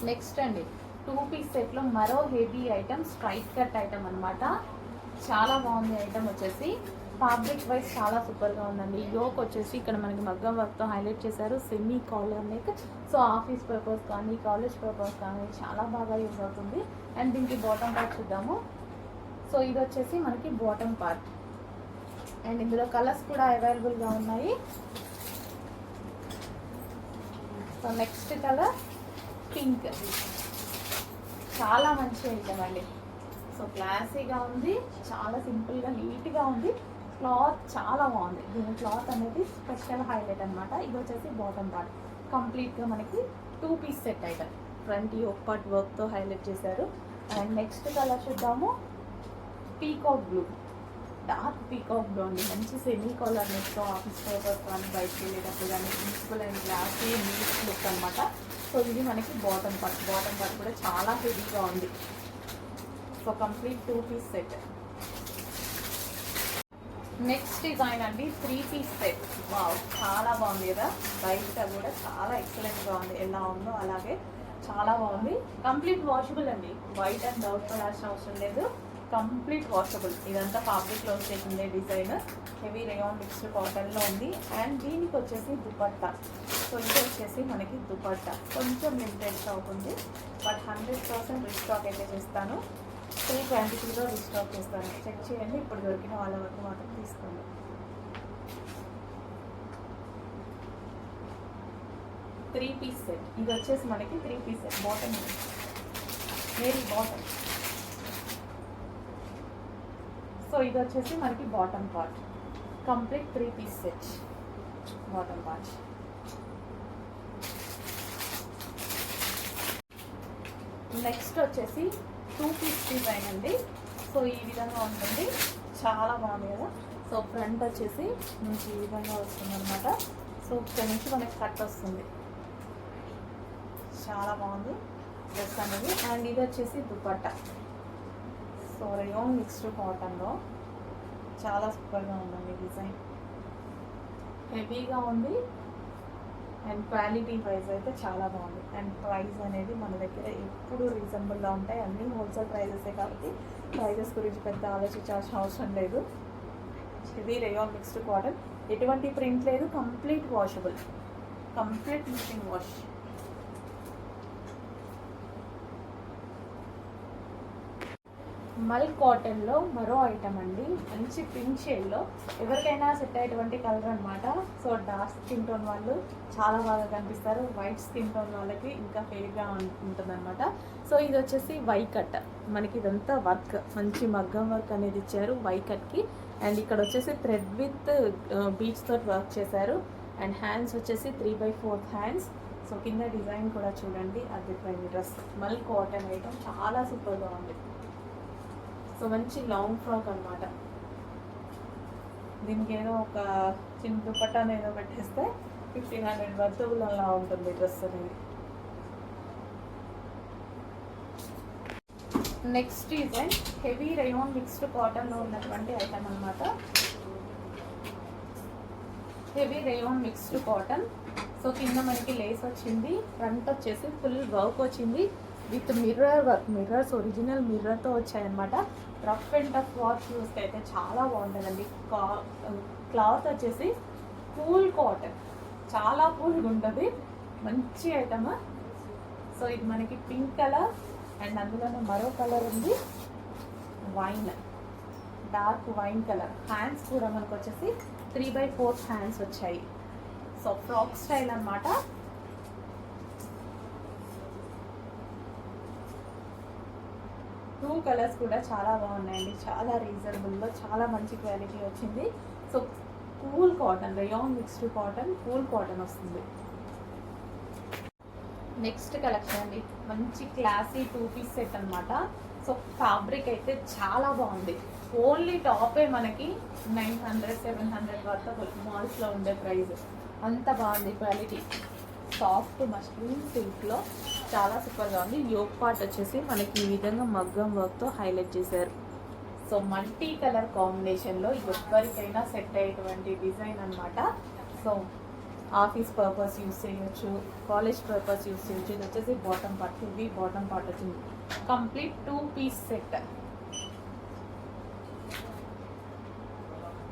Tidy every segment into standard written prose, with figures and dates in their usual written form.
Next అండి 2 piece సెట్లో మరో heavy item, straight cut item అనమాట. చాలా బాగుంది ఐటమ్ వచ్చేసి. ఫ్యాబ్రిక్ వైజ్ చాలా సూపర్గా ఉందండి. యోక్ వచ్చేసి ఇక్కడ మనకి మగ్గం వర్క్తో హైలైట్ చేశారు. Semi collar neck. So office purpose కానీ కాలేజ్ పర్పస్ కానీ చాలా బాగా యూజ్ అవుతుంది. అండ్ దీనికి బాటమ్ పార్ట్ చూద్దాము. సో ఇది వచ్చేసి మనకి బాటమ్ పార్ట్. అండ్ ఇందులో కలర్స్ కూడా అవైలబుల్గా ఉన్నాయి. So next colour pink. చాలా మంచి ఐటమ్ అండి. సో క్లాసీగా ఉంది, చాలా సింపుల్గా నీట్గా ఉంది. క్లాత్ చాలా బాగుంది. దీని క్లాత్ అనేది స్పెషల్ హైలైట్ అనమాట. ఇది వచ్చేసి బాటమ్ పార్ట్. కంప్లీట్గా మనకి 2 piece set item. Front yoke part వర్క్తో హైలైట్ చేశారు. అండ్ నెక్స్ట్ కలర్ చూద్దాము. Peacock blue, dark peacock blue అండి. మంచి సెమీ కాలర్ నెక్తో ఆఫీస్ పర్పస్ కానీ బయటకు వెళ్ళేటప్పుడు కానీ simple and classy neat look అనమాట. సో ఇది మనకి బాటమ్ పార్ట్. బాటమ్ పార్ట్ కూడా చాలా హెవీగా ఉంది. So complete 2 piece set. Next design అండి 3 పీస్ సెట్. వావ్, చాలా బాగుంది కదా. బయట కూడా చాలా ఎక్సలెంట్గా ఉంది. ఎలా ఉందో అలాగే చాలా బాగుంది. కంప్లీట్ వాషబుల్ అండి. వైట్ అండ్ డౌట్ పడాల్సిన అవసరం లేదు. Complete washable. ఇదంతా ఫ్యాబ్రిక్లో వచ్చేసిందే డిజైన్. హెవీ రేయాన్ మిక్స్డ్ కాటన్లో ఉంది. అండ్ దీనికి వచ్చేసి దుపట్టా. సో ఇది వచ్చేసి మనకి దుపట్టా కొంచెం లిమిటెడ్ స్టాక్ ఉంది. బట్ 100% రీస్టాక్ అయితే చేస్తాను. 3 క్వాంటిటీలో రీస్టాక్ చేస్తాను. చెక్ చేయండి. ఇప్పుడు దొరికిన వాళ్ళ వరకు మాత్రం తీసుకోండి. Three piece set. ఇది వచ్చేసి మనకి 3 పీస్ సెట్. బాటమ్ మేరీ బాటమ్. సో ఇది వచ్చేసి మనకి bottom part. Complete 3 piece set bottom part. Next వచ్చేసి 2 పీస్ డిజైన్ అండి. సో ఈ విధంగా ఉంటుంది. చాలా బాగుంది కదా. సో ఫ్రంట్ వచ్చేసి మనకి ఈ విధంగా వస్తుంది అనమాట. సో ఇక్కడ నుంచి మనకి కట్ వస్తుంది. చాలా బాగుంది డ్రెస్ అనేది. అండ్ ఇది వచ్చేసి దుపట్టా. సో రేయాన్ మిక్స్డ్ కాటన్లో చాలా సూపర్గా ఉందండి డిజైన్. హెవీగా ఉంది. అండ్ క్వాలిటీ ప్రైస్ అయితే చాలా బాగుంది. అండ్ ప్రైస్ అనేది మన దగ్గర ఎప్పుడు రీజనబుల్గా ఉంటాయి. అన్నీ హోల్సేల్ ప్రైజెసే కాబట్టి ప్రైజెస్ గురించి పెద్ద ఆలోచించాల్సిన అవసరం లేదు. ఇది రేయాన్ మిక్స్డ్ కాటన్. ఎటువంటి ప్రింట్ లేదు. Complete washable. Complete machine wash. మల్ కాటన్లో మరో ఐటమ్ అండి. మంచి పింక్ షేడ్లో ఎవరికైనా సెట్ అయ్యేటువంటి కలర్ అనమాట. సో డార్క్ స్కిన్ టోన్ వాళ్ళు చాలా బాగా కనిపిస్తారు. వైట్ స్కిన్ టోన్ వాళ్ళకి ఇంకా ఫేర్గా ఉంటుందన్నమాట. సో ఇది వచ్చేసి వై కట్. మనకి ఇదంతా వర్క్, మంచి మగ్గం వర్క్ అనేది ఇచ్చారు వై కట్కి. అండ్ ఇక్కడ వచ్చేసి థ్రెడ్ విత్ బీడ్స్ తోటి వర్క్ చేశారు. అండ్ హ్యాండ్స్ వచ్చేసి 3/4 హ్యాండ్స్. సో కింద డిజైన్ కూడా చూడండి. అద్భుతమైన డ్రెస్. మల్ కాటన్ ఐటమ్ చాలా సూపర్గా ఉంది. సో మంచి లాంగ్ ఫ్రాక్ అనమాట. దీనికి ఏదో ఒక చిన్న దుపట్టాను ఏదో పెట్టేస్తే 1500 వర్తబుల్ అలా ఉంటుంది డ్రెస్ అనేది. Next design heavy rayon mixed కాటన్లో ఉన్నటువంటి ఐటమ్ అనమాట. Heavy rayon mixed cotton. So కింద మనకి లేస్ వచ్చింది. ఫ్రంట్ వచ్చేసి ఫుల్ వర్క్ వచ్చింది with mirror work. Mirrors original మిర్రర్తో వచ్చాయన్నమాట. రఫ్ అండ్ టఫ్ వాష్ చూస్తే అయితే చాలా బాగుంటుందండి. క్లాత్ వచ్చేసి కూల్ కాటన్. చాలా కూల్గా ఉంటుంది. మంచి ఐటమ్. సో ఇది మనకి పింక్ కలర్. అండ్ అందులోనే మరో కలర్ ఉంది, wine, dark wine colour. Hands కూడా మనకు వచ్చేసి 3/4 హ్యాండ్స్ వచ్చాయి. సో ఫ్రాక్ స్టైల్ అనమాట. టూ కలర్స్ కూడా చాలా బాగున్నాయండి. చాలా రీజనబుల్లో చాలా మంచి క్వాలిటీ వచ్చింది. So cool cotton, rayon mixed cotton, cool cotton వస్తుంది. నెక్స్ట్ కలెక్షన్ అండి. మంచి క్లాసీ 2 పీస్ సెట్ అనమాట. సో ఫ్యాబ్రిక్ అయితే చాలా బాగుంది. ఓన్లీ టాపే మనకి 900, 700 వర్తబుల్ మాల్స్లో ఉండే ప్రైస్. అంత బాగుంది క్వాలిటీ. సాఫ్ట్ మస్లిన్ సిల్క్లో చాలా సూపర్గా ఉంది. యోక్ పార్ట్ వచ్చేసి మనకి ఈ విధంగా మగ్గం వర్క్తో హైలైట్ చేశారు. సో మల్టీ కలర్ కాంబినేషన్లో ఎవరికైనా సెట్ అయ్యేటువంటి డిజైన్ అనమాట. సో ఆఫీస్ పర్పస్ యూస్ చేయొచ్చు, కాలేజ్ పర్పస్ యూస్ చేయొచ్చు. ఇది వచ్చేసి bottom part, heavy bottom part వచ్చింది. Complete 2 piece set.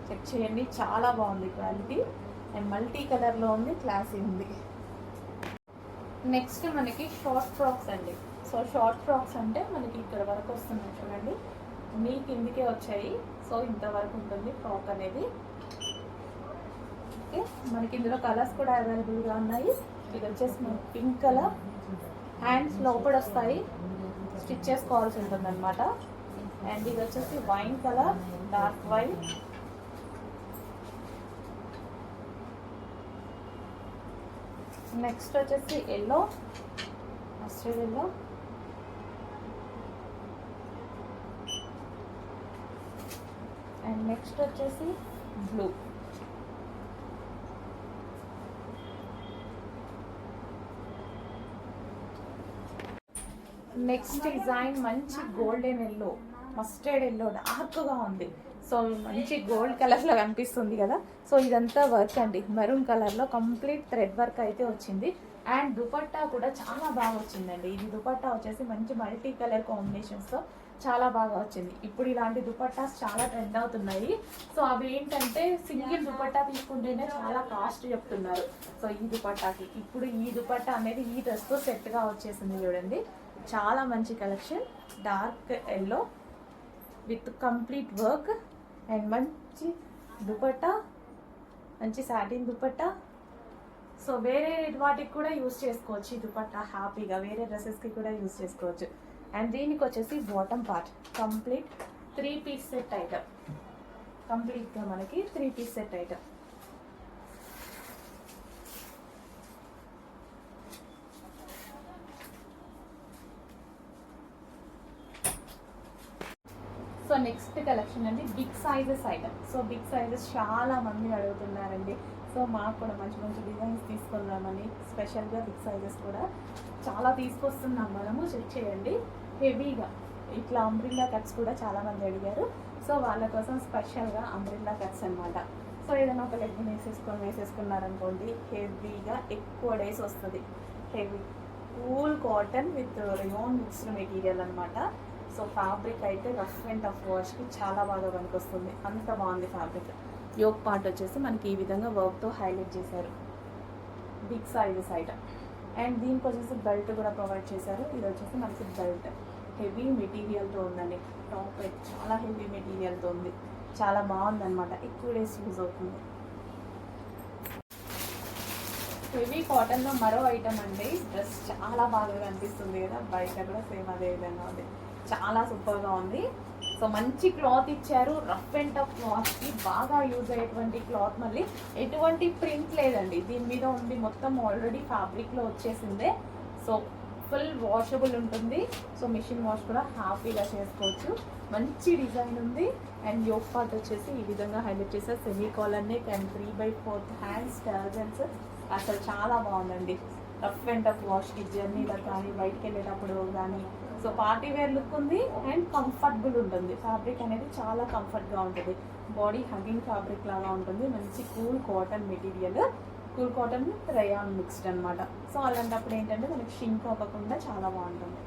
చెక్ చేయండి, చాలా బాగుంది క్వాలిటీ. అండ్ మల్టీ కలర్లో ఉంది, క్లాసీ ఉంది. నెక్స్ట్ మనకి షార్ట్ ఫ్రాక్స్ అండి. సో షార్ట్ ఫ్రాక్స్ అంటే మనకి ఇక్కడ వరకు వస్తున్నాయి చూడండి, మీ కిందికే వచ్చాయి. సో ఇంతవరకు ఉంటుంది ఫ్రాక్ అనేది. ఓకే, మనకి ఇందులో కలర్స్ కూడా అవైలబుల్గా ఉన్నాయి. ఇది వచ్చేసి మనకి పింక్ కలర్, హ్యాండ్స్ లోపల వస్తాయి, స్టిచ్ చేసుకోవాల్సి ఉంటుంది అనమాట. అండ్ ఇది వచ్చేసి wine colour, dark wine. Next వచ్చేసి yellow, mustard yellow. And next వచ్చేసి బ్లూ. నెక్స్ట్ డిజైన్ మంచి గోల్డెన్ ఎల్లో, మస్టర్డ్ ఎల్లో, డార్క్గా ఉంది. సో మంచి గోల్డ్ కలర్లో కనిపిస్తుంది కదా. సో ఇదంతా వర్క్ అండి, మెరూన్ కలర్లో కంప్లీట్ థ్రెడ్ వర్క్ అయితే వచ్చింది. అండ్ దుపట్టా కూడా చాలా బాగా వచ్చిందండి. ఇది దుపట్టా వచ్చేసి మంచి మల్టీ కలర్ కాంబినేషన్స్తో చాలా బాగా వచ్చింది. ఇప్పుడు ఇలాంటి దుపట్టాస్ చాలా ట్రెండ్ అవుతున్నాయి. సో అవి ఏంటంటే సింగిల్ దుపట్టా తీసుకుంటేనే చాలా కాస్ట్ చెప్తున్నారు. సో ఈ దుపట్టాకి ఇప్పుడు ఈ దుపట్టా అనేది ఈ డ్రెస్తో సెట్గా వచ్చేసింది చూడండి. చాలా మంచి collection, dark yellow with complete work and మంచి దుపట్టా, మంచి సాటిన్ దుపట్టా. సో వేరే వాటికి కూడా యూస్ చేసుకోవచ్చు ఈ దుపట్టా హ్యాపీగా, వేరే డ్రెస్సెస్కి కూడా యూస్ చేసుకోవచ్చు. అండ్ దీనికి వచ్చేసి bottom part complete 3 piece set item. కంప్లీట్గా మనకి 3 piece set item. So next collection అండి, big sizes item. So big sizes చాలా మంది అడుగుతున్నారండి. సో మాకు కూడా మంచి మంచి డిజైన్స్ తీసుకుందామని స్పెషల్గా బిగ్ సైజెస్ కూడా చాలా తీసుకొస్తున్నాం మనము. చెక్ చేయండి, హెవీగా ఇట్లా అంబ్రిల్లా కట్స్ కూడా చాలామంది అడిగారు. సో వాళ్ళ కోసం స్పెషల్గా అంబ్రిల్లా కట్స్ అనమాట. సో ఏదైనా ఒక లెగ్గిన్ వేసేసుకున్నారనుకోండి, హెవీగా ఎక్కువ డేస్ వస్తుంది. Heavy cool cotton with rayon mixed material అనమాట. సో ఫ్యాబ్రిక్ అయితే రఫ్ అండ్ టఫ్ వాష్కి చాలా బాగా పనికొస్తుంది, అంత బాగుంది ఫ్యాబ్రిక్. యోక్ పార్ట్ వచ్చేసి మనకి ఈ విధంగా వర్క్తో హైలైట్ చేశారు. Big sizes item. అండ్ దీనికి వచ్చేసి బెల్ట్ కూడా ప్రొవైడ్ చేశారు. ఇది వచ్చేసి మనకి బెల్ట్ హెవీ మెటీరియల్తో ఉందండి. టాప్ చాలా హెవీ మెటీరియల్తో ఉంది, చాలా బాగుందన్నమాట. ఎక్కువ డేస్ యూజ్ అవుతుంది. హెవీ కాటన్లో మరో ఐటమ్ అండి. డ్రెస్ చాలా బాగా కనిపిస్తుంది కదా, బయట కూడా సేమ్ అదే విధంగా ఉంది, చాలా సూపర్గా ఉంది. సో మంచి క్లాత్ ఇచ్చారు, రఫ్ అండ్ టఫ్ వాష్కి బాగా యూజ్ అయ్యేటువంటి క్లాత్. మళ్ళీ ఎటువంటి ప్రింట్ లేదండి దీని మీద ఉంది, మొత్తం ఆల్రెడీ ఫ్యాబ్రిక్లో వచ్చేసిందే. సో ఫుల్ వాషబుల్ ఉంటుంది. సో మిషన్ వాష్ కూడా హ్యాపీగా చేసుకోవచ్చు. మంచి డిజైన్ ఉంది. అండ్ యోక్ పార్ట్ వచ్చేసి ఈ విధంగా హైలైట్ చేశారు. Semi collar neck and 3/4 hands టర్జన్స్. అసలు చాలా బాగుందండి. రఫ్ అండ్ టఫ్ వాష్కి, జర్నీలకు కానీ బయటకు వెళ్ళేటప్పుడు కానీ. సో పార్టీ వేర్ లుక్ ఉంది అండ్ కంఫర్టబుల్ ఉంటుంది. ఫ్యాబ్రిక్ అనేది చాలా కంఫర్ట్గా ఉంటుంది, బాడీ హగ్గింగ్ ఫ్యాబ్రిక్ లాగా ఉంటుంది. మంచి cool cotton material, cool cotton rayon mixed అనమాట. సో అలాంటప్పుడు ఏంటంటే మనకి షింక్ అవ్వకుండా చాలా బాగుంటుంది.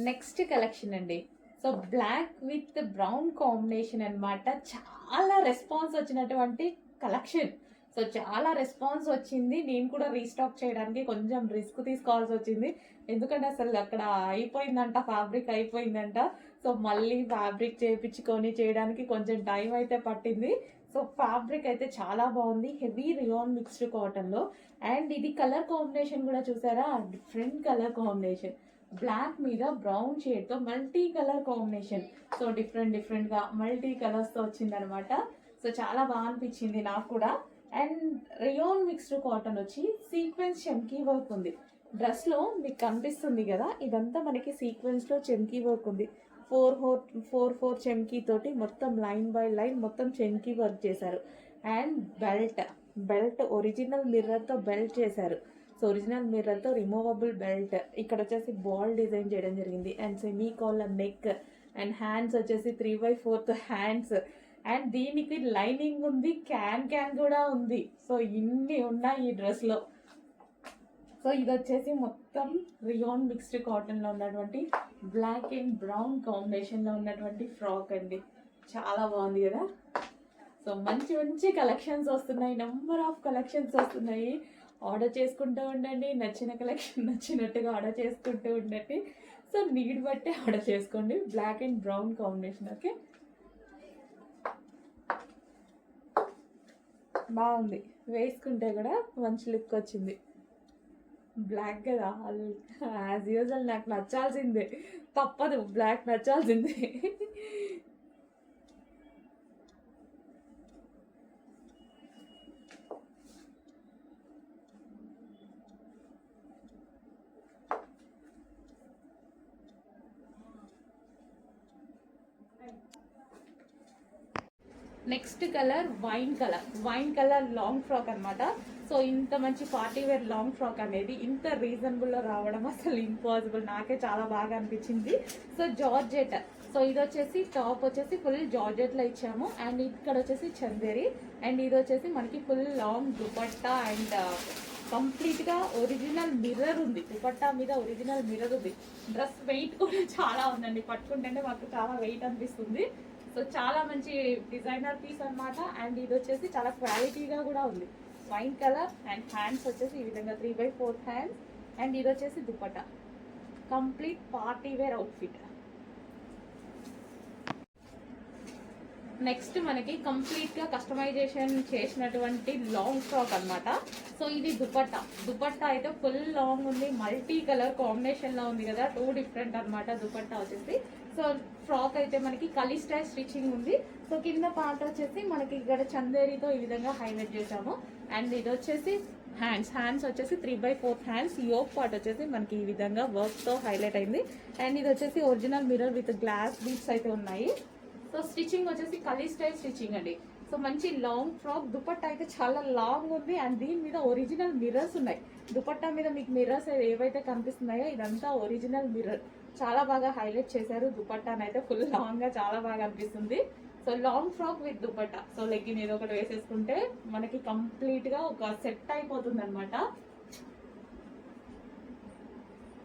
నెక్స్ట్ కలెక్షన్ అండి. So black with brown combination అనమాట. చాలా రెస్పాన్స్ వచ్చినటువంటి కలెక్షన్. సో చాలా రెస్పాన్స్ వచ్చింది. నేను కూడా రీస్టాక్ చేయడానికి కొంచెం రిస్క్ తీసుకోవాల్సి వచ్చింది, ఎందుకంటే అసలు అక్కడ అయిపోయిందంట, ఫ్యాబ్రిక్ అయిపోయిందంట. సో మళ్ళీ ఫ్యాబ్రిక్ చేయించుకొని చేయడానికి కొంచెం టైం అయితే పట్టింది. సో ఫ్యాబ్రిక్ అయితే చాలా బాగుంది, హెవీ రియాన్ మిక్స్డ్ కాటన్లో. అండ్ ఇది కలర్ కాంబినేషన్ కూడా చూసారా, డిఫరెంట్ కలర్ కాంబినేషన్. బ్లాక్ మీద బ్రౌన్ షేడ్తో మల్టీ కలర్ కాంబినేషన్. సో డిఫరెంట్గా మల్టీ కలర్స్తో వచ్చిందనమాట. సో చాలా బాగా అనిపించింది నాకు కూడా. అండ్ రియోన్ మిక్స్డ్ కాటన్ వచ్చి సీక్వెన్స్ చెమ్కీ వర్క్ ఉంది. డ్రెస్లో మీకు కనిపిస్తుంది కదా, ఇదంతా మనకి సీక్వెన్స్లో చెమ్కీ వర్క్ ఉంది. 4 చెమ్కీ తోటి మొత్తం లైన్ బై లైన్ మొత్తం చెమ్కీ వర్క్ చేశారు. అండ్ బెల్ట్ ఒరిజినల్ మిర్రర్తో బెల్ట్ చేశారు. సో ఒరిజినల్ మిర్రర్తో రిమూవబుల్ బెల్ట్. ఇక్కడ వచ్చేసి బాల్ డిజైన్ చేయడం జరిగింది. And semi collar neck. And hands వచ్చేసి 3/4 హ్యాండ్స్. అండ్ దీనికి లైనింగ్ ఉంది, క్యాన్ కూడా ఉంది. సో ఇన్ని ఉన్నాయి ఈ డ్రెస్లో. సో ఇది వచ్చేసి మొత్తం రియాన్ మిక్స్డ్ కాటన్లో ఉన్నటువంటి బ్లాక్ అండ్ బ్రౌన్ కాంబినేషన్లో ఉన్నటువంటి ఫ్రాక్ అండి. చాలా బాగుంది కదా. సో మంచి మంచి కలెక్షన్స్ వస్తున్నాయి, నెంబర్ ఆఫ్ కలెక్షన్స్ వస్తున్నాయి. ఆర్డర్ చేసుకుంటూ ఉండండి, నచ్చిన కలెక్షన్ నచ్చినట్టుగా ఆర్డర్ చేసుకుంటూ ఉండండి. సో నీడ్ బట్టి ఆర్డర్ చేసుకోండి. Black and brown combination. Okay, బాగుంది, వేసుకుంటే కూడా మంచి లుక్ వచ్చింది. బ్లాక్ కదా, యాజ్ యూజువల్ నాకు నచ్చాల్సిందే, తప్పదు, బ్లాక్ నచ్చాల్సిందే. Next colour wine colour long frock అనమాట. సో ఇంత మంచి పార్టీ వేర్ లాంగ్ ఫ్రాక్ అనేది ఇంత రీజనబుల్లో రావడం అసలు ఇంపాసిబుల్. నాకే చాలా బాగా అనిపించింది. So georgette. సో ఇది వచ్చేసి టాప్ వచ్చేసి ఫుల్ జార్జెట్లో ఇచ్చాము. అండ్ ఇక్కడ వచ్చేసి చందేరి. అండ్ ఇది వచ్చేసి మనకి ఫుల్ లాంగ్ దుపట్టా అండ్ కంప్లీట్గా ఒరిజినల్ మిర్రర్ ఉంది. దుపట్టా మీద ఒరిజినల్ మిర్రర్ ఉంది. డ్రెస్ వెయిట్ కూడా చాలా ఉందండి, పట్టుకుంటే మాకు చాలా వెయిట్ అనిపిస్తుంది. సో చాలా మంచి డిజైనర్ పీస్ అనమాట. అండ్ ఇది వచ్చేసి చాలా క్వాలిటీగా కూడా ఉంది. వైన్ కలర్ అండ్ హ్యాండ్స్ వచ్చేసి ఈ విధంగా 3/4 హ్యాండ్స్. అండ్ ఇది వచ్చేసి dupatta, complete party wear outfit. Next మనకి కంప్లీట్గా కస్టమైజేషన్ చేసినటువంటి లాంగ్ ఫ్రాక్ అనమాట. సో ఇది దుపట్టా అయితే ఫుల్ లాంగ్ ఉంది, మల్టీ కలర్ కాంబినేషన్లో ఉంది కదా, 2 డిఫరెంట్ అనమాట దుపట్టా వచ్చేసి. సో ఫ్రాక్ అయితే మనకి కలీ స్టైల్ స్టిచ్చింగ్ ఉంది. సో కింద పార్ట్ వచ్చేసి మనకి ఇక్కడ చందేరితో ఈ విధంగా హైలైట్ చేసాము. అండ్ ఇది వచ్చేసి హ్యాండ్స్ వచ్చేసి 3/4 హ్యాండ్స్. యోక్ పార్ట్ వచ్చేసి మనకి ఈ విధంగా వర్క్తో హైలైట్ అయింది. అండ్ ఇది వచ్చేసి original mirror with glass beads అయితే ఉన్నాయి. సో స్టిచ్చింగ్ వచ్చేసి కలీ స్టైల్ స్టిచ్చింగ్ అండి. సో మంచి లాంగ్ ఫ్రాక్. దుపట్టా అయితే చాలా లాంగ్ ఉంది అండ్ దీని మీద ఒరిజినల్ మిర్రర్స్ ఉన్నాయి. దుపట్టా మీద మీకు మిర్రర్స్ ఏవైతే కనిపిస్తున్నాయో ఇదంతా ఒరిజినల్ మిర్రర్. చాలా బాగా హైలైట్ చేశారు. దుపట్టాని అయితే ఫుల్ లాంగ్గా చాలా బాగా అనిపిస్తుంది. So long frock with dupatta. So legging ఏదో ఒకటి వేసేసుకుంటే మనకి కంప్లీట్గా ఒక సెట్ అయిపోతుంది అనమాట.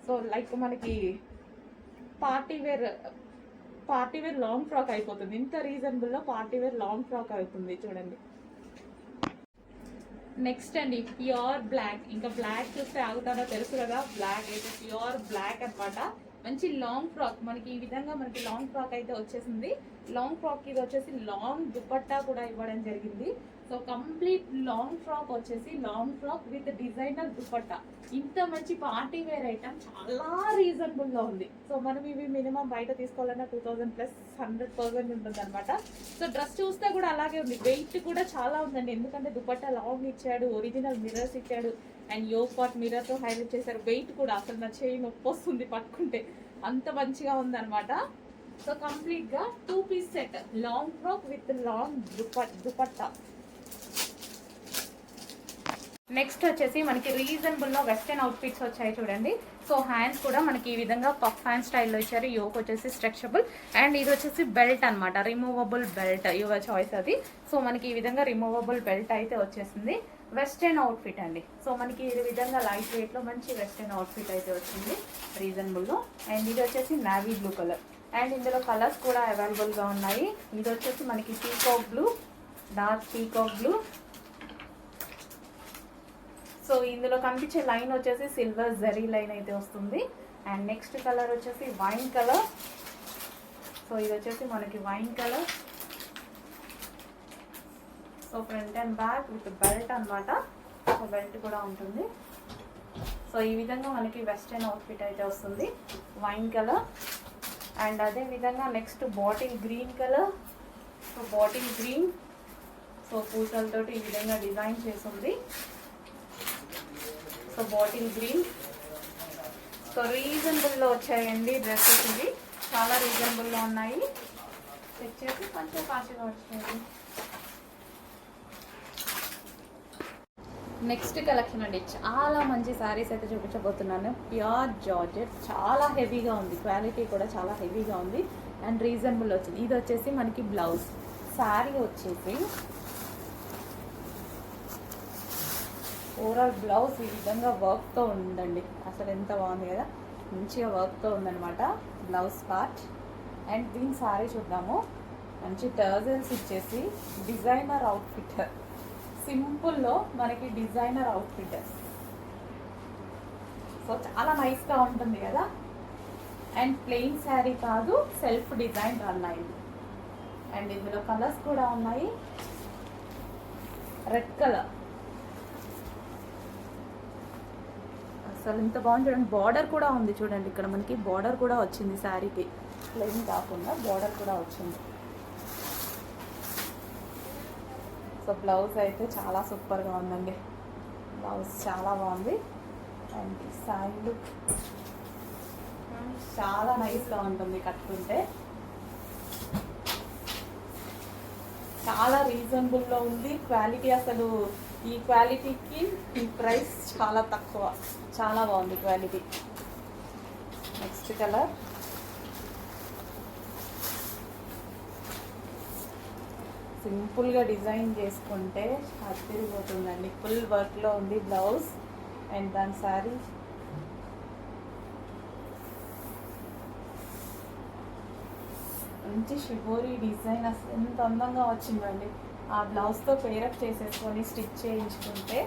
సో లైక్ మనకి పార్టీ వేర్ లాంగ్ ఫ్రాక్ అయిపోతుంది. ఇంత రీజనబుల్లో పార్టీ వేర్ లాంగ్ ఫ్రాక్ అవుతుంది చూడండి. నెక్స్ట్ అండి ప్యూర్ బ్లాక్. ఇంకా బ్లాక్ చూస్తే ఆగుతారో తెలుసు కదా, బ్లాక్ అయితే ప్యూర్ బ్లాక్ అనమాట. మంచి లాంగ్ ఫ్రాక్ మనకి ఈ విధంగా మనకి లాంగ్ ఫ్రాక్ అయితే వచ్చేసింది. లాంగ్ ఫ్రాక్ ఇది వచ్చేసి లాంగ్ దుపట్టా కూడా ఇవ్వడం జరిగింది. సో కంప్లీట్ లాంగ్ ఫ్రాక్ వచ్చేసి long frock with designer dupatta. ఇంత మంచి పార్టీ వేర్ ఐటమ్ చాలా రీజనబుల్లో ఉంది. సో మనం ఇవి మినిమం బయట తీసుకోవాలన్నా 2000 ప్లస్ 100% ఉంటుంది అనమాట. సో డ్రెస్ చూస్తే కూడా అలాగే ఉంది. వెయిట్ కూడా చాలా ఉందండి, ఎందుకంటే దుపట్టా లాంగ్ ఇచ్చాడు, ఒరిజినల్ మిర్రర్స్ ఇచ్చాడు అండ్ యోక్ పార్ట్ మిర్రర్తో హైలైట్ చేశారు. వెయిట్ కూడా అసలు నా చేయి నొప్పి వస్తుంది పట్టుకుంటే, అంత మంచిగా ఉందన్నమాట. సో కంప్లీట్గా 2 piece set long frock with long dupatta. Next వచ్చేసి మనకి రీజనబుల్లో వెస్టర్న్ అవుట్ఫిట్స్ వచ్చాయి చూడండి. సో హ్యాండ్స్ కూడా మనకి ఈ విధంగా పఫ్ హ్యాండ్ స్టైల్లో ఇచ్చారు. యోక్ వచ్చేసి స్ట్రెచబుల్ అండ్ ఇది వచ్చేసి బెల్ట్ అనమాట, రిమూవబుల్ బెల్ట్, యువర్ చాయిస్ అది. సో మనకి ఈ విధంగా రిమూవబుల్ బెల్ట్ అయితే వచ్చేసింది. వెస్టర్న్ అవుట్ఫిట్ అండి. సో మనకి ఈ విధంగా లైట్ వెయిట్లో మంచి వెస్టర్న్ అవుట్ఫిట్ అయితే వచ్చింది రీజనబుల్లో. అండ్ ఇది వచ్చేసి నావీ బ్లూ కలర్. అండ్ ఇందులో కలర్స్ కూడా అవైలబుల్గా ఉన్నాయి. ఇది వచ్చేసి మనకి peacock blue, dark peacock blue. So ఇందులో కనిపించే లైన్ వచ్చేసి సిల్వర్ జరీ లైన్ అయితే వస్తుంది. అండ్ నెక్స్ట్ కలర్ వచ్చేసి వైన్ కలర్. సో ఇది వచ్చేసి మనకి wine colour. So front and back with belt అనమాట. సో బెల్ట్ కూడా ఉంటుంది. సో ఈ విధంగా మనకి వెస్టర్న్ అవుట్ఫిట్ అయితే వస్తుంది, వైన్ కలర్. అండ్ అదే విధంగా next bottle green colour. So bottle green. So పూసలతోటి ఈ విధంగా డిజైన్ చేసింది. So bottle green. సో రీజనబుల్లో వచ్చాయండి డ్రెస్సెస్. ఇవి చాలా రీజనబుల్లో ఉన్నాయి. చెక్ చేసి కొంచెం కాస్ట్గా వచ్చాయి. నెక్స్ట్ కలెక్షన్ అండి, చాలా మంచి శారీస్ అయితే చూపించబోతున్నాను. ప్యూర్ జార్జెట్, చాలా హెవీగా ఉంది, క్వాలిటీ కూడా చాలా హెవీగా ఉంది అండ్ రీజనబుల్ వచ్చింది. ఇది వచ్చేసి మనకి బ్లౌజ్. శారీ వచ్చేసి ఓవరాల్ బ్లౌజ్ ఈ విధంగా వర్క్తో ఉందండి. అసలు ఎంత బాగుంది కదా, మంచిగా వర్క్తో ఉందన్నమాట బ్లౌజ్ పార్ట్. అండ్ దీని శారీ చూద్దాము. మంచి టర్జల్స్ ఇచ్చేసి డిజైనర్ అవుట్ఫిట్, సింపుల్లో మనకి డిజైనర్ అవుట్ఫిట్. సో చాలా నైస్గా ఉంటుంది కదా. అండ్ ప్లెయిన్ శారీ కాదు, సెల్ఫ్ డిజైన్ రన్ అయింది. అండ్ ఇందులో కలర్స్ కూడా ఉన్నాయి. రెడ్ కలర్ అసలు ఇంత బాగుంది చూడండి. బార్డర్ కూడా ఉంది చూడండి, ఇక్కడ మనకి బార్డర్ కూడా వచ్చింది శారీకి, ప్లెయిన్ కాకుండా బార్డర్ కూడా వచ్చింది. సో బ్లౌజ్ అయితే చాలా సూపర్గా ఉందండి. బ్లౌజ్ చాలా బాగుంది. అండ్ శారీ లుక్ చాలా నైస్గా ఉంటుంది కట్టుకుంటే. చాలా రీజనబుల్లో ఉంది. క్వాలిటీ అసలు ఈ క్వాలిటీకి ఈ ప్రైస్ చాలా తక్కువ. చాలా బాగుంది క్వాలిటీ. నెక్స్ట్ కలర్ సింపుల్గా డిజైన్ చేసుకుంటే అదిరిపోతుందండి. ఫుల్ వర్క్లో ఉంది బ్లౌజ్. అండ్ దాని శారీ మంచి షిబోరీ డిజైన్ అసలు ఎంత అందంగా వచ్చిందండి. ఆ బ్లౌజ్తో పేరప్ చేసేసుకొని స్టిచ్ చేయించుకుంటే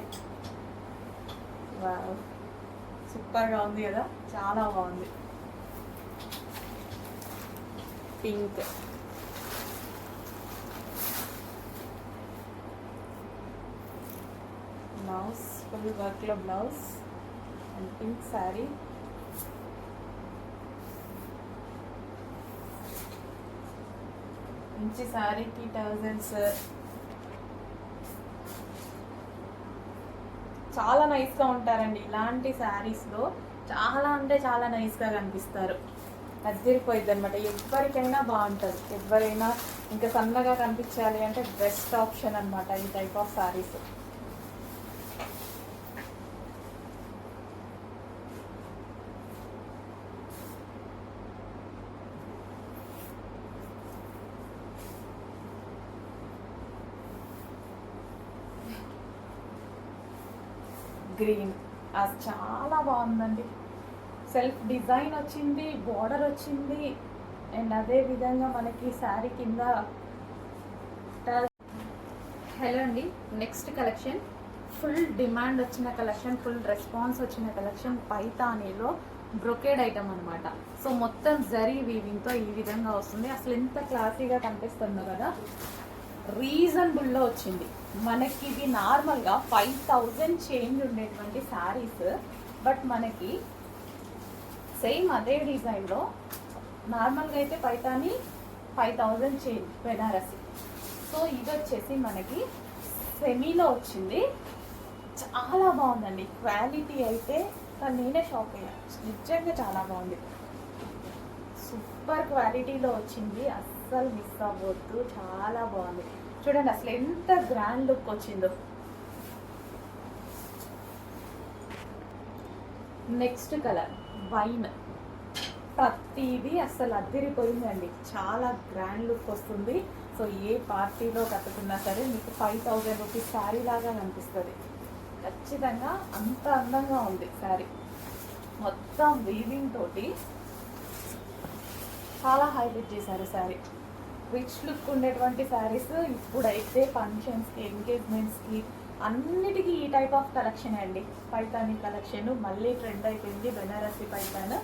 సూపర్గా ఉంది కదా, చాలా బాగుంది. పింక్ బ్లౌజ్, ఫుల్ వర్క్లో బ్లౌజ్ అండ్ పింక్ శారీ. మంచి శారీకి టర్జల్స్ చాలా నైస్గా ఉంటారండి. ఇలాంటి శారీస్లో చాలా అంటే చాలా నైస్గా కనిపిస్తారు. అదిరిపోయిద్ది అనమాట. ఎవరికైనా బాగుంటుంది. ఎవరైనా ఇంకా సన్నగా కనిపించాలి అంటే బెస్ట్ ఆప్షన్ అనమాట ఈ టైప్ ఆఫ్ శారీస్. గ్రీన్ అది చాలా బాగుందండి. సెల్ఫ్ డిజైన్ వచ్చింది, బార్డర్ వచ్చింది. అండ్ అదే విధంగా మనకి శారీ కింద. హలో అండి, నెక్స్ట్ కలెక్షన్ ఫుల్ డిమాండ్ వచ్చిన కలెక్షన్, ఫుల్ రెస్పాన్స్ వచ్చిన కలెక్షన్ పైతానీలో బ్రొకేడ్ ఐటమ్ అనమాట. సో మొత్తం జరీ వీవింగ్తో ఈ విధంగా వస్తుంది. అసలు ఎంత క్లాసీగా కనిపిస్తుందో కదా. రీజనబుల్లో వచ్చింది మనకి. ఇది నార్మల్గా 5000 చేంజ్ ఉండేటువంటి శారీస్, బట్ మనకి సేమ్ అదే డిజైన్లో నార్మల్గా అయితే పైతాని 5000 చేంజ్ బెనారసి. సో ఇది వచ్చేసి మనకి సెమీలో వచ్చింది. చాలా బాగుందండి క్వాలిటీ అయితే. కానీ నేనే షాక్ అయ్యా, నిజంగా చాలా బాగుంది. సూపర్ క్వాలిటీలో వచ్చింది, అస్సలు మిస్ అవ్వద్దు. చాలా బాగుంది చూడండి, అసలు ఎంత గ్రాండ్ లుక్ వచ్చిందో. Next colour wine. ప్రతిదీ అసలు అదిరిపోయిందండి. చాలా గ్రాండ్ లుక్ వస్తుంది. సో ఏ పార్టీలో కట్టుకున్నా సరే మీకు 5000 రూపీస్ శారీ లాగా కనిపిస్తుంది ఖచ్చితంగా. అంత అందంగా ఉంది శారీ. మొత్తం వీవింగ్ తోటి చాలా హైలైట్ చేశారు శారీ. రిచ్ లుక్ ఉండేటువంటి శారీస్ ఇప్పుడైతే ఫంక్షన్స్కి, ఎంగేజ్మెంట్స్కి అన్నిటికీ ఈ టైప్ ఆఫ్ కలెక్షన్ అండి. పైతానీ కలెక్షన్ మళ్ళీ ట్రెండ్ అయిపోయింది. బెనారసి పైతాన్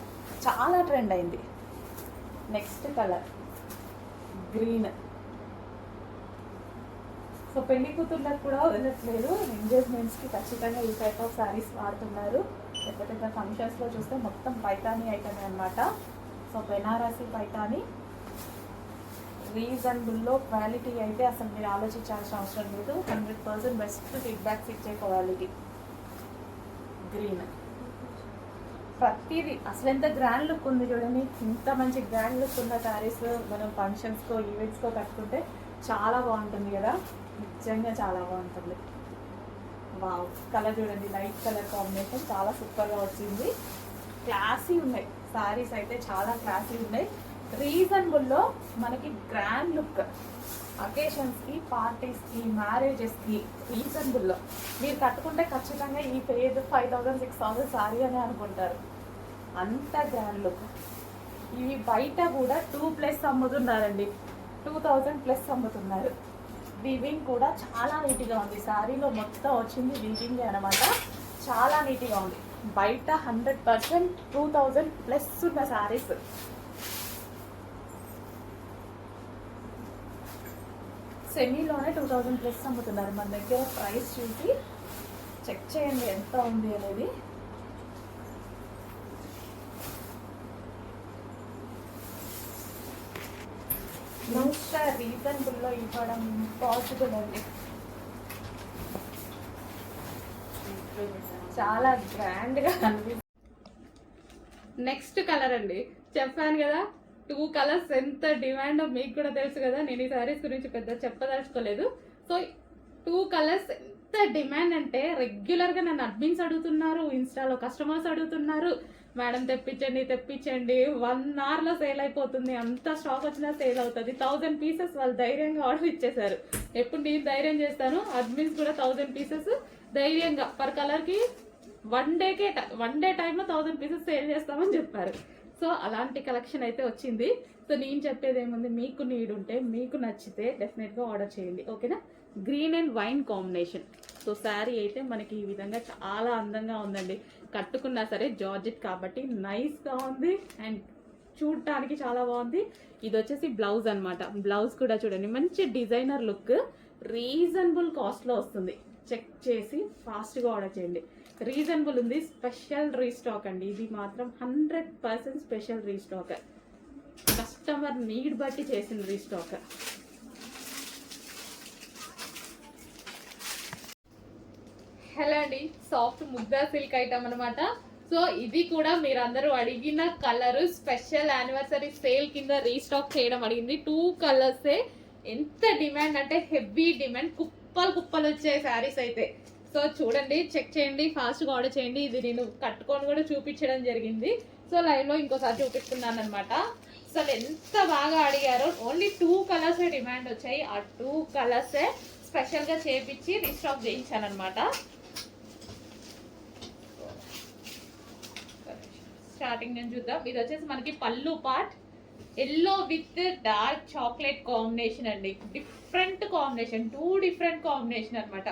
చాలా ట్రెండ్ అయింది. Next colour green. సో పెళ్లి కూతుర్లకు కూడా వదలట్లేదు, ఎంగేజ్మెంట్స్కి ఖచ్చితంగా ఈ టైప్ ఆఫ్ శారీస్ వాడుతున్నారు. పెద్ద పెద్ద ఫంక్షన్స్లో చూస్తే మొత్తం పైతానీ ఐటమే అనమాట. సో బెనారసి పైతానీ రీజనబుల్లో క్వాలిటీ అయితే అసలు మీరు ఆలోచించాల్సిన అవసరం లేదు. 100% బెస్ట్ ఫీడ్బ్యాక్స్ ఇచ్చే క్వాలిటీ. గ్రీన్ ప్రతిదీ అసలు ఎంత గ్రాండ్ లుక్ ఉంది చూడండి. ఇంత మంచి గ్రాండ్ లుక్ ఉన్న శారీస్ మనం ఫంక్షన్స్కో, ఈవెంట్స్కో కట్టుకుంటే చాలా బాగుంటుంది కదా. నిజంగా చాలా బాగుంటుంది. వావ్, కలర్ చూడండి, లైట్ కలర్ కాంబినేషన్ చాలా సూపర్గా వచ్చింది. క్లాసీ ఉన్నాయి శారీస్ అయితే, చాలా క్లాసీ ఉన్నాయి. రీజనబుల్లో మనకి గ్రాండ్ లుక్ అకేషన్స్కి, పార్టీస్కి, మ్యారేజెస్కి రీజనబుల్లో మీరు కట్టుకుంటే ఖచ్చితంగా ఈ పేరు 5000 6000 సారీ అని అనుకుంటారు. అంత గ్రాండ్ లుక్. ఇవి బయట కూడా 2+ అమ్ముతున్నారండి, 2000+ అమ్ముతున్నారు. వీవింగ్ కూడా చాలా నీట్గా ఉంది. శారీలో మొత్తం వచ్చింది వీవింగ్ అనమాట. చాలా నీట్గా ఉంది. బయట 100% 2000+ ఉన్న శారీస్. సెమీలోనే 2000+ అమ్ముతున్నారు. మన దగ్గర ప్రైస్ చూసి చెక్ చేయండి ఎంత ఉంది అనేది. ఇంత రీజనబుల్లో ఇవ్వడం పాసిబుల్ అండి. చాలా గ్రాండ్గా అనిపిస్తుంది. నెక్స్ట్ కలర్ అండి, చెప్పాను కదా 2 కలర్స్ ఎంత డిమాండ్ మీకు కూడా తెలుసు కదా. నేను ఈ శారీస్ గురించి పెద్ద చెప్పదలుచుకోలేదు. సో 2 కలర్స్ ఎంత డిమాండ్ అంటే రెగ్యులర్గా నన్ను అడ్మిన్స్ అడుగుతున్నారు, ఇన్స్టాలో కస్టమర్స్ అడుగుతున్నారు, మేడం తెప్పించండి తెప్పించండి. 1 అవర్లో సేల్ అయిపోతుంది, అంత స్టాక్ వచ్చినా సేల్ అవుతుంది. 1000 పీసెస్ వాళ్ళు ధైర్యంగా ఆర్డర్ ఇచ్చేసారు. ఎప్పుడు నేను ధైర్యం చేస్తాను, అడ్మిన్స్ కూడా 1000 పీసెస్ ధైర్యంగా పర్ కలర్కి 1 డే టైంలో 1000 పీసెస్ సేల్ చేస్తామని చెప్పారు. సో అలాంటి కలెక్షన్ అయితే వచ్చింది. సో నేను చెప్పేది ఏముంది, మీకు నీడ్ ఉంటే, మీకు నచ్చితే డెఫినెట్గా ఆర్డర్ చేయండి, ఓకేనా. Green and wine combination. So sari అయితే మనకి ఈ విధంగా చాలా అందంగా ఉందండి. కట్టుకున్నా సరే జార్జెట్ కాబట్టి నైస్గా ఉంది అండ్ చూడటానికి చాలా బాగుంది. ఇది వచ్చేసి బ్లౌజ్ అనమాట. బ్లౌజ్ కూడా చూడండి మంచి డిజైనర్ లుక్, రీజనబుల్ కాస్ట్లో వస్తుంది. చెక్ చేసి ఫాస్ట్గా ఆర్డర్ చేయండి. రీజనబుల్ ఉంది, స్పెషల్ రీస్టాక్ అండి. ఇది మాత్రం 100% స్పెషల్ రీస్టాక్, కస్టమర్ నీడ్ బట్టి చేసిన రీస్టాక్. హలో అండి, సాఫ్ట్ ముగ్దా సిల్క్ ఐటమ్ అనమాట. సో ఇది కూడా మీరందరూ అడిగిన కలర్, స్పెషల్ యానివర్సరీ సేల్ కింద రీస్టాక్ చేయడం అడిగింది. 2 కలర్సే. ఎంత డిమాండ్ అంటే హెవీ డిమాండ్, కుప్పలు వచ్చాయి శారీస్ అయితే. సో చూడండి, చెక్ చేయండి, ఫాస్ట్గా ఆర్డర్ చేయండి. ఇది నేను కట్టుకొని కూడా చూపించడం జరిగింది. సో లైవ్లో ఇంకోసారి చూపిస్తున్నాను అనమాట. సో ఎంత బాగా అడిగారో. ఓన్లీ 2 కలర్సే డిమాండ్ వచ్చాయి. ఆ 2 కలర్సే స్పెషల్గా చేపించి రీస్టాక్ చేయించాను అనమాట. స్టార్టింగ్ నేను చూద్దాం. ఇది వచ్చేసి మనకి పళ్ళు part yellow with dark chocolate combination అండి. డిఫరెంట్ కాంబినేషన్, 2 డిఫరెంట్ కాంబినేషన్ అనమాట.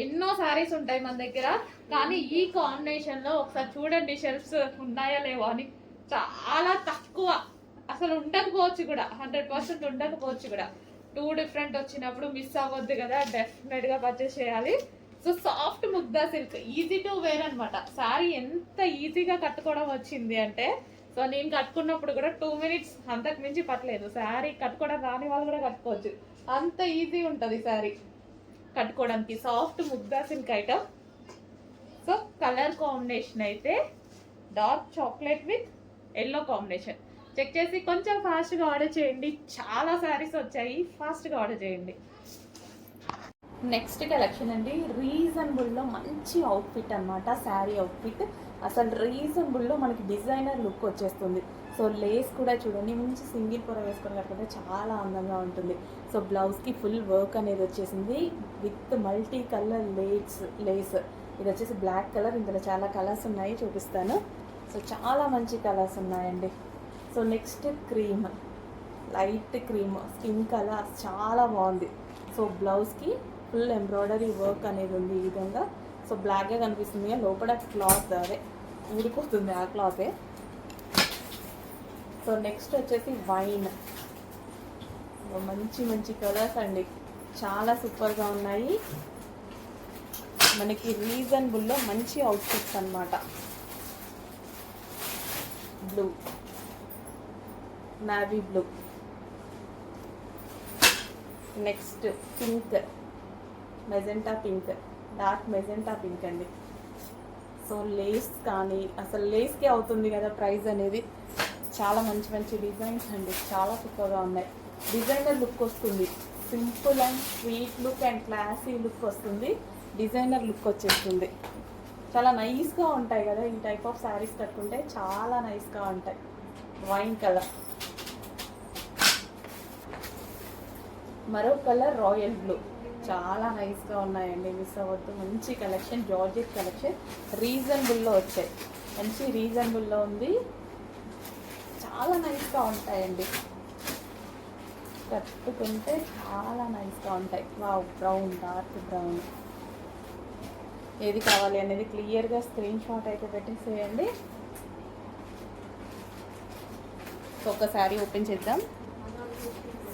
ఎన్నో శారీస్ ఉంటాయి మన దగ్గర, కానీ ఈ కాంబినేషన్లో ఒకసారి చూడండి షెల్ఫ్స్ ఉన్నాయా లేవో అని. చాలా తక్కువ, అసలు ఉండకపోవచ్చు కూడా, 100% ఉండకపోవచ్చు కూడా. 2 డిఫరెంట్ వచ్చినప్పుడు మిస్ అవ్వద్దు కదా, డెఫినెట్గా పర్చేస్ చేయాలి. So soft Mugdha silk, easy to wear అనమాట. శారీ ఎంత ఈజీగా కట్టుకోవడం వచ్చింది అంటే, సో నేను కట్టుకున్నప్పుడు కూడా 2 మినిట్స్, అంతకు మించి పట్టలేదు. శారీ కట్టుకోవడం రాని వాళ్ళు కూడా కట్టుకోవచ్చు, అంత ఈజీ ఉంటుంది శారీ కట్టుకోవడానికి. Soft Mugdha silk item. So colour combination అయితే dark chocolate with yellow combination. Check చేసి కొంచెం ఫాస్ట్గా ఆర్డర్ చేయండి. చాలా శారీస్ వచ్చాయి, ఫాస్ట్గా ఆర్డర్ చేయండి. నెక్స్ట్ కలెక్షన్ అండి, రీజనబుల్లో మంచి అవుట్ఫిట్ అనమాట. శారీ అవుట్ఫిట్ అసలు రీజనబుల్లో మనకి డిజైనర్ లుక్ వచ్చేస్తుంది. సో లేస్ కూడా చూడండి, మంచి సింగిల్ పొర వేసుకొని కట్టుకుంటే చాలా అందంగా ఉంటుంది. సో బ్లౌజ్కి ఫుల్ వర్క్ అనేది వచ్చేసింది విత్ మల్టీ కలర్ లేస్. ఇది వచ్చేసి బ్లాక్ కలర్. ఇందులో చాలా కలర్స్ ఉన్నాయి, చూపిస్తాను. సో చాలా మంచి కలర్స్ ఉన్నాయండి. So next cream, light cream skin colour చాలా బాగుంది. సో బ్లౌజ్కి ఫుల్ ఎంబ్రాయిడరీ వర్క్ అనేది ఉంది ఈ విధంగా. సో బ్లాక్గా కనిపిస్తుంది, లోపల క్లాత్ అదే ఊడిపోతుంది ఆ క్లాతే. సో నెక్స్ట్ వచ్చేసి వైన్. మంచి కలర్స్ అండి, చాలా సూపర్గా ఉన్నాయి. మనకి రీజనబుల్లో మంచి అవుట్ఫిట్స్ అనమాట. Blue, navy blue. Next pink, magenta pink, dark magenta pink అండి. సో లేస్ కానీ, అసలు లేస్కే అవుతుంది కదా ప్రైస్ అనేది. చాలా మంచి డిజైన్స్ అండి, చాలా సూపర్గా ఉన్నాయి. డిజైనర్ లుక్ వస్తుంది, simple and sweet look and classy look వస్తుంది. డిజైనర్ లుక్ వచ్చేస్తుంది. చాలా నైస్గా ఉంటాయి కదా ఈ టైప్ ఆఫ్ శారీస్ కట్టుకుంటే, చాలా నైస్గా ఉంటాయి. Wine colour. మరో కలర్ రాయల్ బ్లూ. చాలా నైస్గా ఉన్నాయండి, మిస్ అవ్వద్దు. మంచి కలెక్షన్, జార్జెట్ కలెక్షన్, రీజనబుల్లో వచ్చాయి. మంచి రీజనబుల్లో ఉంది, చాలా నైస్గా ఉంటాయండి. కట్టుకుంటే చాలా నైస్గా ఉంటాయి. Wow, brown, dark brown. ఏది కావాలి అనేది క్లియర్గా స్క్రీన్ షాట్ అయితే పెట్టేసేయండి. సో ఒక శారీ ఓపెన్ చేద్దాం.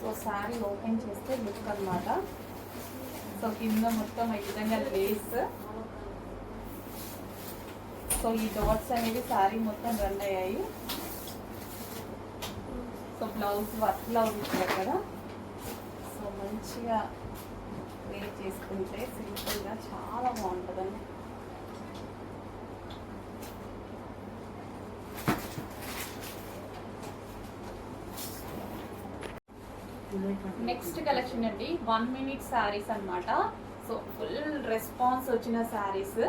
సో శారీ ఓపెన్ చేస్తే లుక్ అనమాట. సో కింద మొత్తం ఈ విధంగా లేస్. సో ఈ డాట్స్ అనేవి శారీ మొత్తం రన్ అయ్యాయి. సో బ్లౌజ్ వర్క్ బ్లౌజ్ ఇచ్చారు కదా. సో మంచిగా వేర్ చేసుకుంటే సింపుల్గా చాలా బాగుంటుందండి. నెక్స్ట్ కలెక్షన్ అండి 1 minute శారీస్ అనమాట. సో ఫుల్ రెస్పాన్స్ వచ్చిన శారీస్.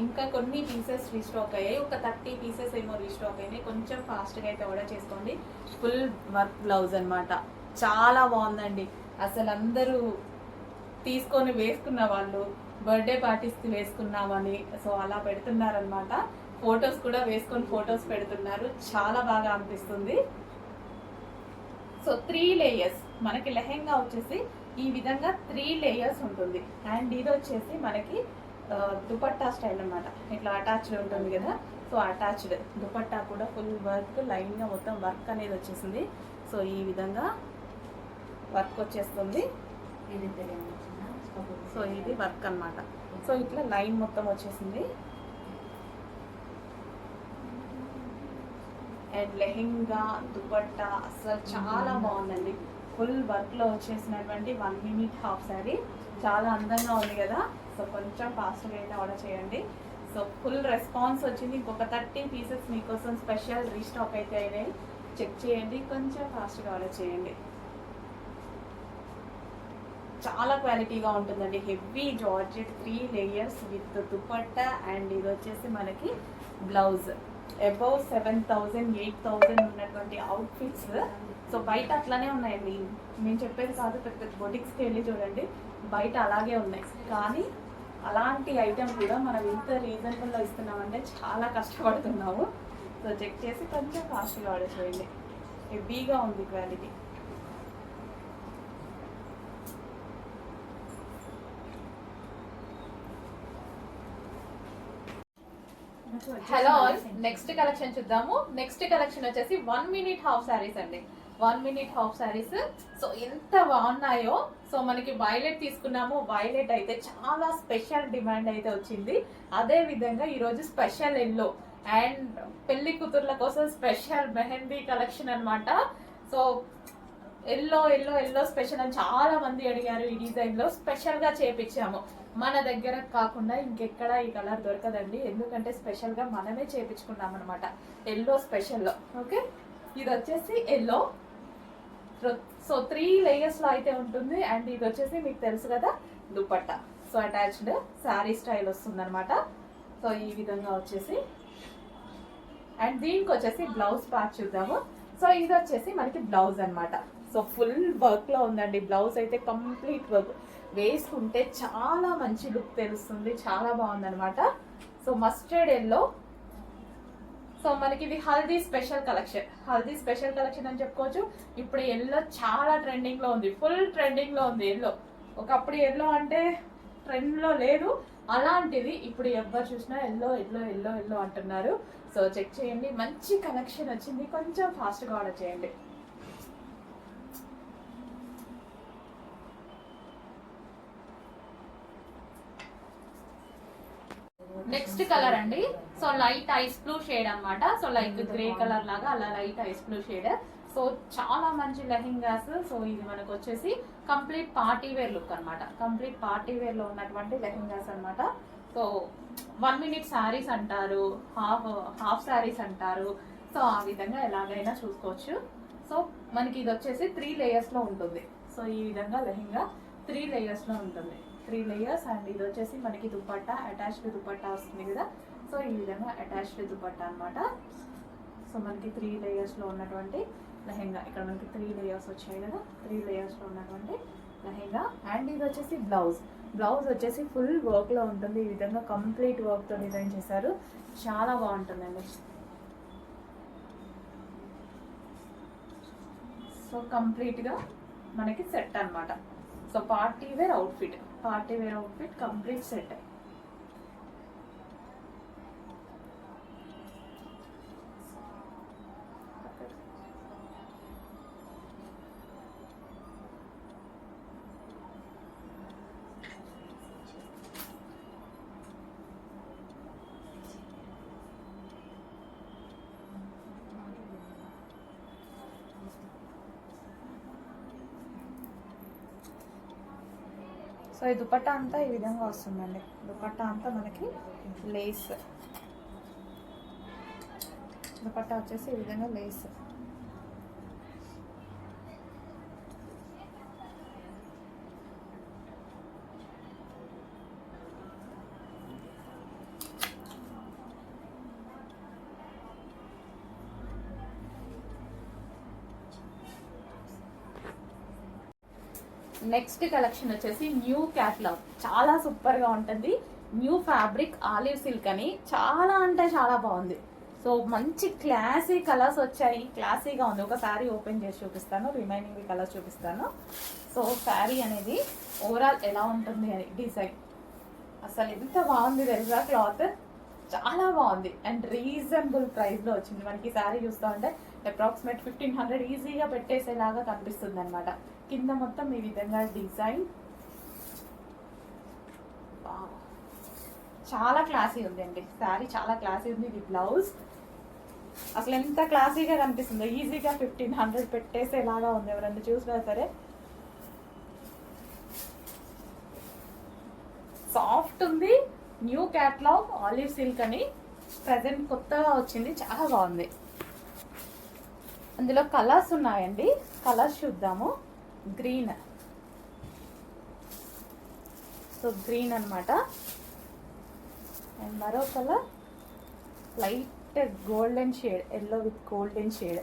ఇంకా కొన్ని పీసెస్ రీస్టాక్ అయ్యాయి, ఒక 30 పీసెస్ ఏమో రీస్టాక్ అయినాయి. కొంచెం ఫాస్ట్గా అయితే ఆర్డర్ చేసుకోండి. ఫుల్ వర్క్ బ్లౌజ్ అనమాట, చాలా బాగుందండి. అసలు అందరూ తీసుకొని వేసుకున్న వాళ్ళు బర్త్డే పార్టీస్కి వేసుకున్నామని సో అలా పెడుతున్నారనమాట. ఫొటోస్ కూడా వేసుకొని ఫొటోస్ పెడుతున్నారు, చాలా బాగా అనిపిస్తుంది. సో 3 లేయర్స్ మనకి లెహెంగా వచ్చేసి ఈ విధంగా 3 లేయర్స్ ఉంటుంది. అండ్ ఇది వచ్చేసి మనకి దుపట్టా స్టైల్ అనమాట. ఇట్లా అటాచ్డ్ ఉంటుంది కదా. సో అటాచ్డ్ దుపట్టా కూడా ఫుల్ వర్క్, లైన్గా మొత్తం వర్క్ అనేది వచ్చేసింది. సో ఈ విధంగా వర్క్ వచ్చేస్తుంది. సో ఇది వర్క్ అనమాట. సో ఇట్లా లైన్ మొత్తం వచ్చేసింది. అండ్ లెహెంగా దుపట్టా అసలు చాలా బాగుందండి. ఫుల్ వర్క్లో వచ్చేసినటువంటి 1 minute హాఫ్ శారీ చాలా అందంగా ఉంది కదా. సో కొంచెం ఫాస్ట్గా అయితే ఆర్డర్ చేయండి. సో ఫుల్ రెస్పాన్స్ వచ్చింది. ఇంకొక 30 పీసెస్ మీకోసం స్పెషల్ రీస్టాక్ అయితే అయినాయి, చెక్ చేయండి. కొంచెం ఫాస్ట్గా ఆర్డర్ చేయండి. చాలా క్వాలిటీగా ఉంటుందండి. Heavy georgette 3 layers with dupatta. And ఇది వచ్చేసి మనకి బ్లౌజ్. అబౌవ్ 7,000 8,000 ఉన్నటువంటి అవుట్ఫిట్స్. సో బయట అట్లానే ఉన్నాయండి, నేను చెప్పేది కాదు. పెద్ద పెద్ద బొటిక్స్కి వెళ్ళి చూడండి, బయట అలాగే ఉన్నాయి. కానీ అలాంటి ఐటెం కూడా మనం ఇంత రీజనబుల్లో ఇస్తున్నామంటే చాలా కష్టపడుతున్నాము. సో చెక్ చేసి కొంచెం ఫాస్ట్గా ఆర్డర్ చేయండి. హెవీగా ఉంది క్వాలిటీ. హలో, నెక్స్ట్ కలెక్షన్ చూద్దాము. నెక్స్ట్ కలెక్షన్ వచ్చేసి 1 minute హాఫ్ శారీస్ అండి. 1 minute హాఫ్ శారీస్. సో ఎంత బాగున్నాయో. సో మనకి వైలెట్ తీసుకున్నాము. వైలెట్ అయితే చాలా స్పెషల్ డిమాండ్ అయితే వచ్చింది. అదే విధంగా ఈరోజు స్పెషల్ ఎల్లో అండ్ పెళ్లి కూతుర్ల కోసం స్పెషల్ మెహందీ కలెక్షన్ అనమాట. So yellow yellow yellow special అని చాలా మంది అడిగారు. ఈ డిజైన్లో స్పెషల్గా చేపించాము. మన దగ్గర కాకుండా ఇంకెక్కడ ఈ కలర్ దొరకదండి, ఎందుకంటే స్పెషల్గా మనమే చేపించుకున్నాం అనమాట ఎల్లో స్పెషల్లో. ఓకే, ఇది వచ్చేసి ఎల్లో. సో 3 లేయర్స్లో అయితే ఉంటుంది. అండ్ ఇది వచ్చేసి మీకు తెలుసు కదా dupatta. So attached sari style వస్తుంది అనమాట. సో ఈ విధంగా వచ్చేసి. అండ్ దీనికి వచ్చేసి బ్లౌజ్ పార్ట్ చూద్దాము. సో ఇది వచ్చేసి మనకి బ్లౌజ్ అనమాట. సో ఫుల్ వర్క్లో ఉందండి. బ్లౌజ్ అయితే కంప్లీట్ వర్క్, వేసుకుంటే చాలా మంచి లుక్ తెలుస్తుంది, చాలా బాగుందనమాట. So mustard yellow. సో మనకి ఇది haldi special collection. Haldi special collection అని చెప్పుకోవచ్చు. ఇప్పుడు ఎల్లో చాలా ట్రెండింగ్లో ఉంది, ఫుల్ ట్రెండింగ్లో ఉంది ఎల్లో. ఒకప్పుడు ఎల్లో అంటే ట్రెండ్లో లేదు, అలాంటిది ఇప్పుడు ఎవరు చూసినా ఎల్లో ఎల్లో ఎల్లో ఎల్లో అంటున్నారు. సో చెక్ చేయండి, మంచి కలెక్షన్ వచ్చింది. కొంచెం ఫాస్ట్గా ఆర్డర్ చేయండి. నెక్స్ట్ కలర్ అండి. So light ice blue shade అనమాట. సో లైక్ గ్రే కలర్ లాగా అలా light ice blue shade. So చాలా మంచి లెహెంగాస్. సో ఇది మనకు వచ్చేసి కంప్లీట్ పార్టీ వేర్ లుక్ అనమాట. కంప్లీట్ పార్టీ వేర్ లో ఉన్నటువంటి లెహెంగాస్ అనమాట. సో 1 minute శారీస్ అంటారు, హాఫ్ శారీస్ అంటారు. సో ఆ విధంగా ఎలాగైనా చూసుకోవచ్చు. సో మనకి ఇది వచ్చేసి 3 లేయర్స్ లో ఉంటుంది. సో ఈ విధంగా లెహెంగా 3 లేయర్స్ లో ఉంటుంది. 3 లేయర్స్. అండ్ ఇది వచ్చేసి మనకి దుపట్టా, అటాచ్డ్ దుపట్టా వస్తుంది కదా. సో ఈ విధంగా అటాచ్డ్ దుపట్టా అనమాట. సో మనకి 3 లేయర్స్లో ఉన్నటువంటి లెహెంగా. ఇక్కడ మనకి 3 లేయర్స్ వచ్చాయి కదా. 3 లేయర్స్లో ఉన్నటువంటి లెహెంగా. అండ్ ఇది వచ్చేసి బ్లౌజ్. బ్లౌజ్ వచ్చేసి ఫుల్ వర్క్లో ఉంటుంది. ఈ విధంగా కంప్లీట్ వర్క్తో డిజైన్ చేశారు. చాలా బాగుంటుందండి. సో కంప్లీట్గా మనకి సెట్ అనమాట. So party wear outfit complete set. So ఈ దుపట్టా అంతా ఈ విధంగా వస్తుందండి. దుపట్టా అంతా మనకి లేస్. దుపట్టా వచ్చేసి ఈ విధంగా లేస్. నెక్స్ట్ కలెక్షన్ వచ్చేసి న్యూ క్యాటలాగ్. చాలా సూపర్గా ఉంటుంది. న్యూ ఫ్యాబ్రిక్ ఆలివ్ సిల్క్ అని చాలా అంటే చాలా బాగుంది. సో మంచి క్లాసీ కలర్స్ వచ్చాయి. క్లాసీగా ఉంది. ఒక శారీ ఓపెన్ చేసి చూపిస్తాను, రిమైనింగ్ కలర్స్ చూపిస్తాను. సో శారీ అనేది ఓవరాల్ ఎలా ఉంటుంది అని డిజైన్ అసలు ఎంత బాగుంది తెలుసా. క్లాత్ చాలా బాగుంది అండ్ రీజనబుల్ ప్రైస్లో వచ్చింది. మనకి శారీ చూస్తూ ఉంటే అప్రాక్సిమేట్ 1500 ఈజీగా పెట్టేసేలాగా కనిపిస్తుంది అనమాట. కింద మొత్తం ఈ విధంగా డిజైన్ చాలా క్లాసీ ఉంది అండి. శారీ చాలా క్లాసీ ఉంది. ఇది బ్లౌజ్ అసలు ఎంత క్లాసీగా కనిపిస్తుందో. ఈజీగా 1500 పెట్టేసేలాగా ఉంది. ఎవరన్నా చూసినా సరే. సాఫ్ట్ ఉంది. న్యూ క్యాటలాగ్ ఆలివ్ సిల్క్ అని ప్రజెంట్ కొత్తగా వచ్చింది. చాలా బాగుంది. అందులో కలర్స్ ఉన్నాయండి. కలర్స్ చూద్దాము. గ్రీన్. సో గ్రీన్ అనమాట. అండ్ మరో colour light golden shade, yellow with golden shade.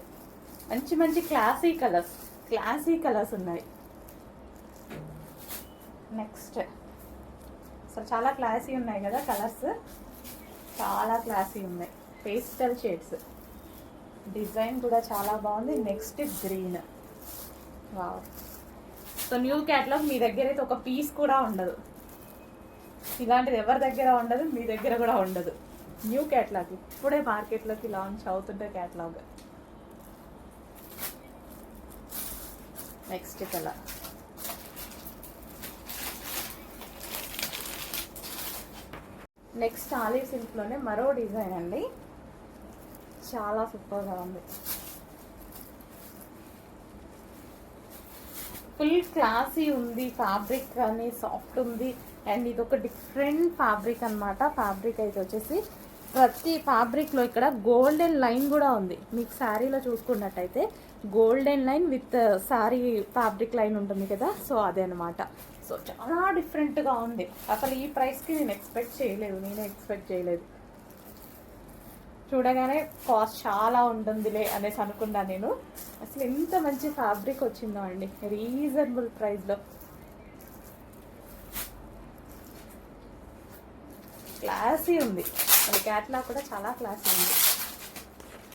మంచి మంచి క్లాసీ కలర్స్ ఉన్నాయి. నెక్స్ట్ సో చాలా క్లాసీ ఉన్నాయి కదా కలర్స్. చాలా క్లాసీ ఉన్నాయి. Pastel shades. డిజైన్ కూడా చాలా బాగుంది. Next green. Wow. So new catalogue మీ దగ్గర అయితే ఒక పీస్ కూడా ఉండదు. ఇలాంటిది ఎవరి దగ్గర ఉండదు, మీ దగ్గర కూడా ఉండదు. న్యూ క్యాటలాగ్ ఇప్పుడే మార్కెట్లోకి లాంచ్ అవుతుంటే catalogue. Next colour next olive సిల్క్లోనే మరో డిజైన్ అండి. చాలా సూపర్గా ఉంది. ఫుల్ క్లాసీ ఉంది. ఫ్యాబ్రిక్ కానీ సాఫ్ట్ ఉంది. అండ్ ఇది ఒక డిఫరెంట్ ఫ్యాబ్రిక్ అనమాట. ఫ్యాబ్రిక్ అయితే వచ్చేసి ప్రతి ఫ్యాబ్రిక్లో ఇక్కడ గోల్డెన్ లైన్ కూడా ఉంది. మీకు శారీలో చూసుకున్నట్టయితే golden line with sari fabric line ఉంటుంది కదా. సో అదే అనమాట. సో చాలా డిఫరెంట్గా ఉంది. అసలు ఈ ప్రైస్కి నేను ఎక్స్పెక్ట్ చేయలేదు. చూడగానే కాస్ట్ చాలా ఉంటుందిలే అనేసి అనుకున్నా నేను. అసలు ఎంత మంచి ఫ్యాబ్రిక్ వచ్చిందో అండి రీజనబుల్ ప్రైస్లో. క్లాసీ ఉంది. క్యాట్లాగ్ కూడా చాలా క్లాసీ ఉంది.